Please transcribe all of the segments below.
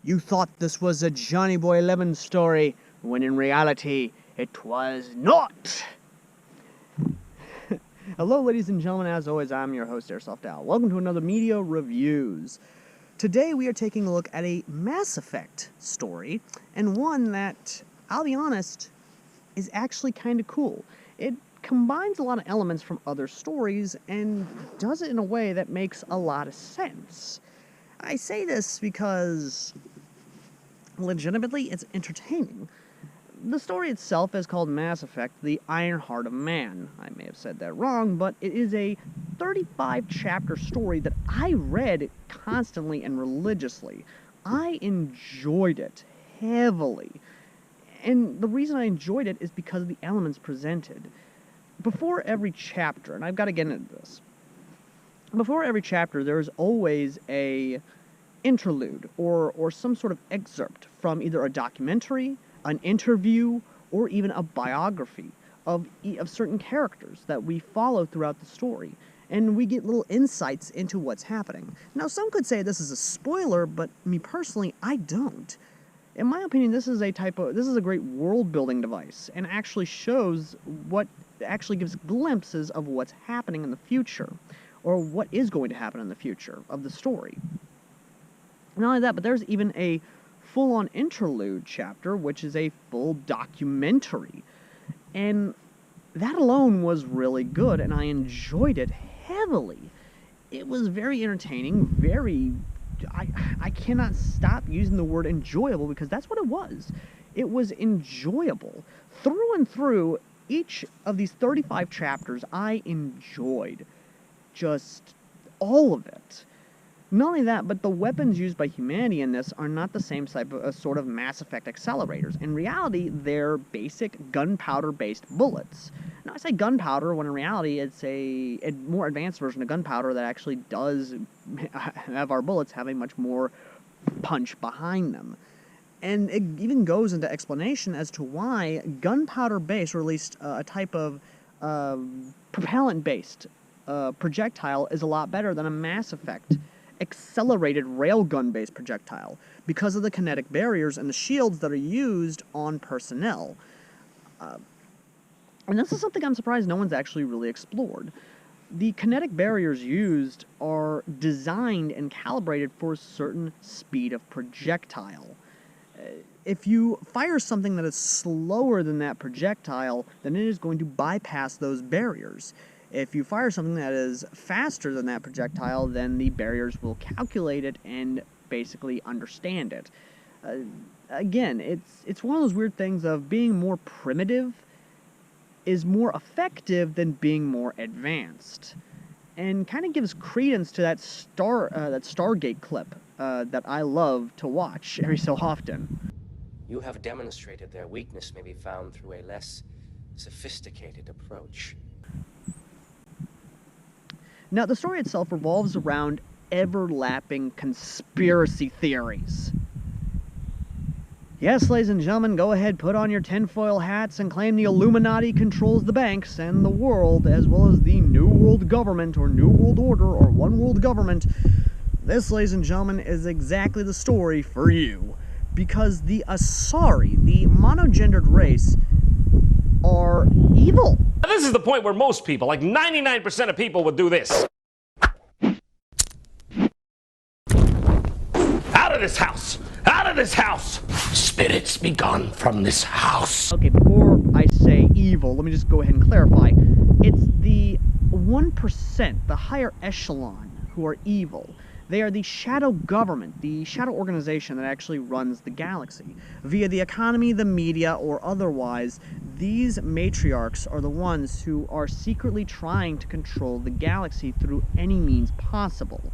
You thought this was a Johnny Boy Lemon story, when in reality, it was not! Hello, ladies and gentlemen, as always, I'm your host, AirsoftAL. Welcome to another Media Reviews. Today, we are taking a look at a Mass Effect story, and one that, I'll be honest, is actually kind of cool. It combines a lot of elements from other stories, and does it in a way that makes a lot of sense. I say this because, legitimately, it's entertaining. The story itself is called Mass Effect, The Iron Heart of Man. I may have said that wrong, but it is a 35-chapter story that I read constantly and religiously. I enjoyed it heavily. And the reason I enjoyed it is because of the elements presented. Before every chapter, and I've got to get into this, before every chapter, there is always a interlude or some sort of excerpt from either a documentary, an interview, or even a biography of certain characters that we follow throughout the story. And we get little insights into what's happening. Now, some could say this is a spoiler, but me personally, I don't. In my opinion, this is a great world-building device, and actually gives glimpses of what's happening in the future, or what is going to happen in the future of the story. Not only that, but there's even a full-on interlude chapter, which is a full documentary. And that alone was really good, and I enjoyed it heavily. It was very entertaining, I cannot stop using the word enjoyable, because that's what it was. It was enjoyable. Through and through, each of these 35 chapters, I enjoyed. Just all of it. Not only that, but the weapons used by humanity in this are not the same type of sort of Mass Effect accelerators. In reality, they're basic gunpowder-based bullets. Now, I say gunpowder when in reality it's a more advanced version of gunpowder that actually does have our bullets have a much more punch behind them. And it even goes into explanation as to why gunpowder-based, or at least a type of propellant-based projectile is a lot better than a Mass Effect accelerated railgun-based projectile, because of the kinetic barriers and the shields that are used on personnel. And this is something I'm surprised no one's actually really explored. The kinetic barriers used are designed and calibrated for a certain speed of projectile. If you fire something that is slower than that projectile, then it is going to bypass those barriers. If you fire something that is faster than that projectile, then the barriers will calculate it and basically understand it. Again, it's one of those weird things of being more primitive is more effective than being more advanced, and kind of gives credence to that Stargate clip that I love to watch every so often. You have demonstrated their weakness may be found through a less sophisticated approach. Now, the story itself revolves around overlapping conspiracy theories. Yes, ladies and gentlemen, go ahead, put on your tinfoil hats and claim the Illuminati controls the banks and the world, as well as the New World Government, or New World Order, or One World Government. This, ladies and gentlemen, is exactly the story for you. Because the Asari, the monogendered race, are evil. This is the point where most people, like 99% of people, would do this. Out of this house! Out of this house! Spirits be gone from this house. Okay, before I say evil, let me just go ahead and clarify. It's the 1%, the higher echelon, who are evil. They are the shadow government, the shadow organization that actually runs the galaxy. Via the economy, the media, or otherwise, these matriarchs are the ones who are secretly trying to control the galaxy through any means possible.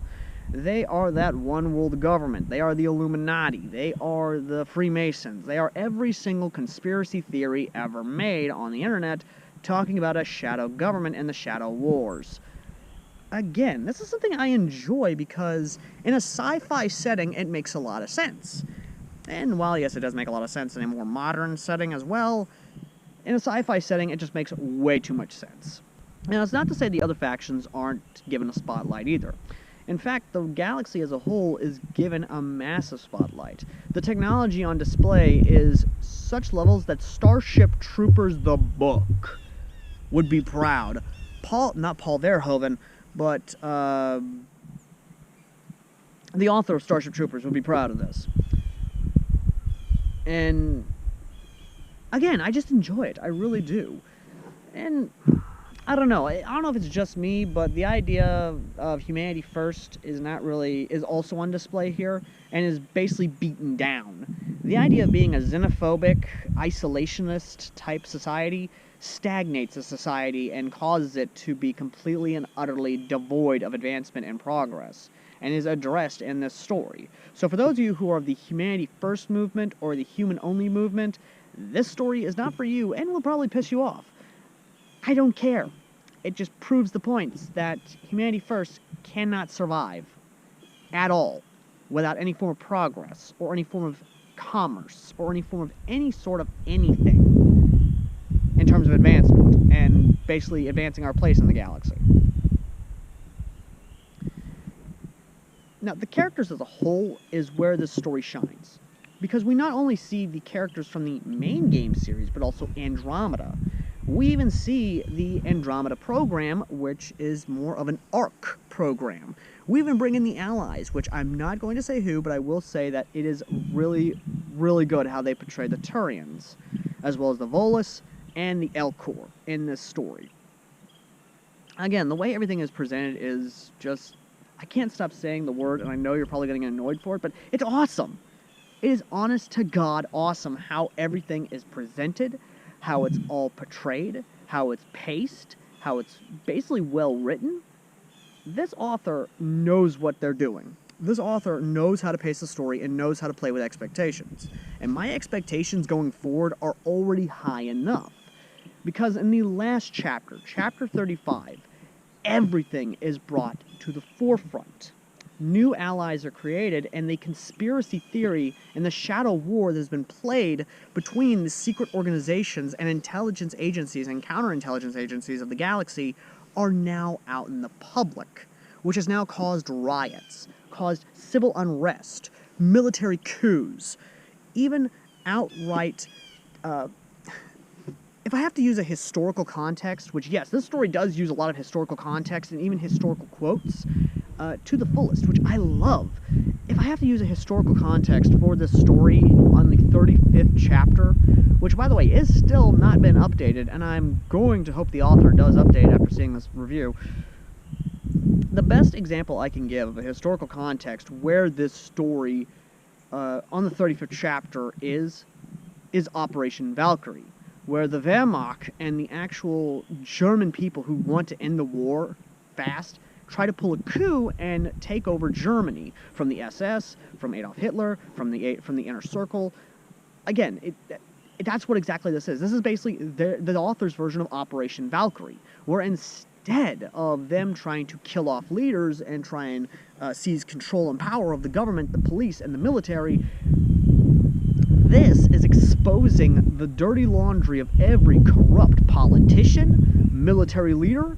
They are that one world government. They are the Illuminati. They are the Freemasons. They are every single conspiracy theory ever made on the internet talking about a shadow government and the shadow wars. Again, this is something I enjoy because in a sci-fi setting, it makes a lot of sense. And while, yes, it does make a lot of sense in a more modern setting as well, in a sci-fi setting, it just makes way too much sense. Now, it's not to say the other factions aren't given a spotlight either. In fact, the galaxy as a whole is given a massive spotlight. The technology on display is such levels that Starship Troopers the book would be proud. Not Paul Verhoeven, but the author of Starship Troopers would be proud of this. And again, I just enjoy it. I really do. And I don't know if it's just me, but the idea of humanity first is also on display here and is basically beaten down. The idea of being a xenophobic, isolationist type society stagnates a society and causes it to be completely and utterly devoid of advancement and progress, and is addressed in this story. So for those of you who are of the humanity first movement or the human only movement, this story is not for you and will probably piss you off. I don't care. It just proves the points that humanity first cannot survive at all without any form of progress or any form of commerce or any form of any sort of anything in terms of advancement and basically advancing our place in the galaxy. Now, the characters as a whole is where this story shines, because we not only see the characters from the main game series, but also Andromeda. We even see the Andromeda program, which is more of an ARC program. We even bring in the allies, which I'm not going to say who, but I will say that it is really, really good how they portray the Turians, as well as the Volus and the Elcor in this story. Again, the way everything is presented is just, I can't stop saying the word, and I know you're probably getting annoyed for it, but it's awesome. It is honest to God awesome how everything is presented, how it's all portrayed, how it's paced, how it's basically well written. This author knows what they're doing. This author knows how to pace the story and knows how to play with expectations. And my expectations going forward are already high enough. Because in the last chapter, chapter 35, everything is brought to the forefront. New allies are created, and the conspiracy theory and the shadow war that has been played between the secret organizations and intelligence agencies and counterintelligence agencies of the galaxy are now out in the public, which has now caused riots, caused civil unrest, military coups, even outright... if I have to use a historical context, which yes, this story does use a lot of historical context and even historical quotes, to the fullest, which I love. If I have to use a historical context for this story on the 35th chapter, which, by the way, is still not been updated, and I'm going to hope the author does update after seeing this review, the best example I can give of a historical context where this story on the 35th chapter is Operation Valkyrie, where the Wehrmacht and the actual German people who want to end the war fast try to pull a coup and take over Germany from the SS, from Adolf Hitler, from the Inner Circle. Again, that's what exactly this is. This is basically the author's version of Operation Valkyrie, where instead of them trying to kill off leaders and try and seize control and power of the government, the police, and the military, this is exposing the dirty laundry of every corrupt politician, military leader,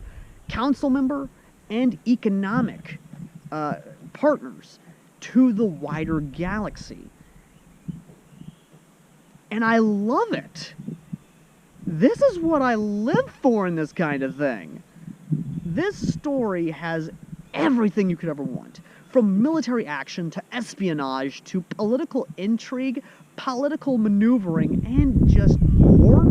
council member, and economic partners to the wider galaxy. And I love it. This is what I live for in this kind of thing. This story has everything you could ever want. From military action to espionage to political intrigue, political maneuvering, and just more.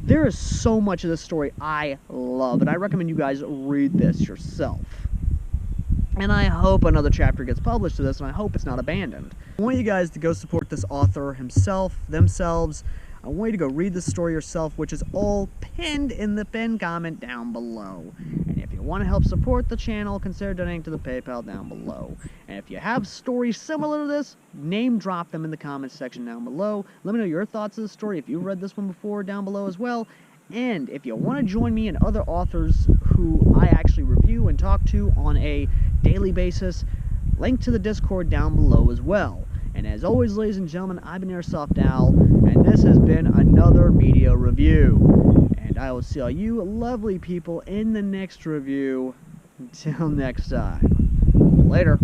There is so much of this story I love, and I recommend you guys read this yourself. And I hope another chapter gets published to this, and I hope it's not abandoned. I want you guys to go support this author themselves. I want you to go read the story yourself, which is all pinned in the pinned comment down below. And if you want to help support the channel, consider donating to the PayPal down below. And if you have stories similar to this, name drop them in the comments section down below. Let me know your thoughts of the story, if you've read this one before, down below as well. And if you want to join me and other authors who I actually review and talk to on a daily basis, link to the Discord down below as well. And as always, ladies and gentlemen, I've been AirsoftAL, and this has been another media review. And I will see all you lovely people in the next review. Until next time. Later.